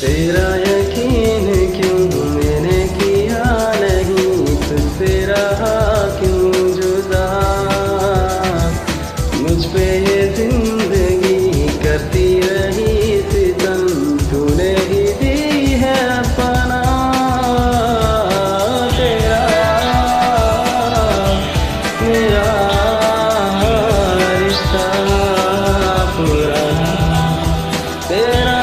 तेरा यकीन क्यों मैंने किया नहीं, तुझसे रहा क्यों जुदा। मुझ पे ये जिंदगी करती रही सितम, तूने ही दी है अपना। तेरा मेरा रिश्ता पुराना, तेरा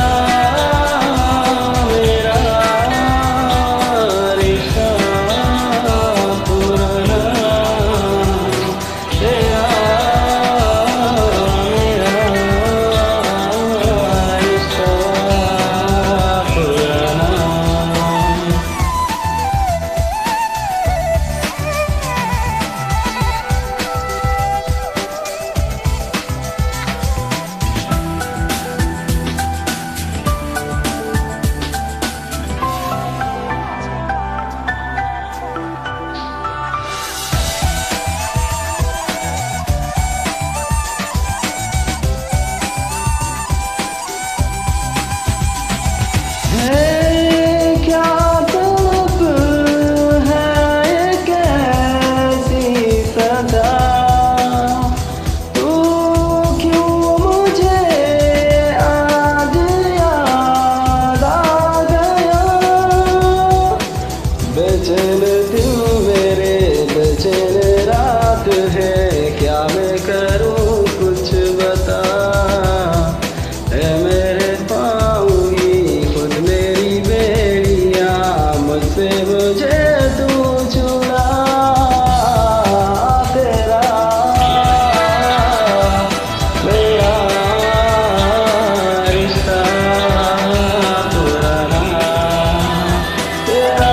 बेचैन दिल मेरे बेचैन रात है, क्या मैं करूं कुछ बता। है मेरे पाँव ही खुद मेरी बेड़ियाँ, मुझसे मुझे तू छुड़ा। तेरा मेरा रिश्ता पुराना, तेरा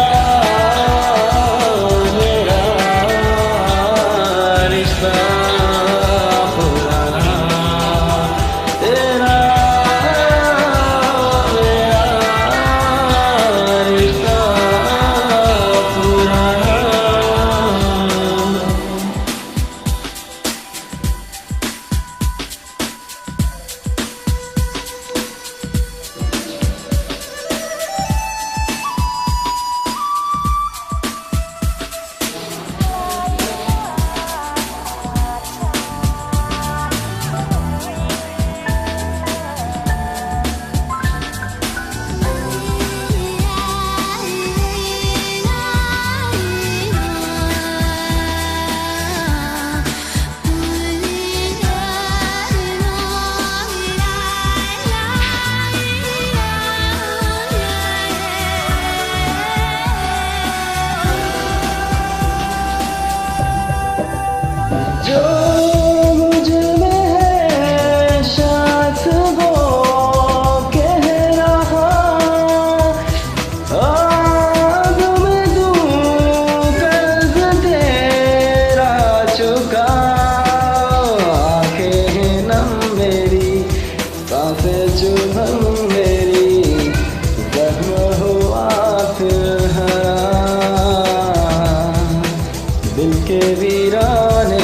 चुभन मेरी जख्म हुआ फिर हरा, दिल के वीरान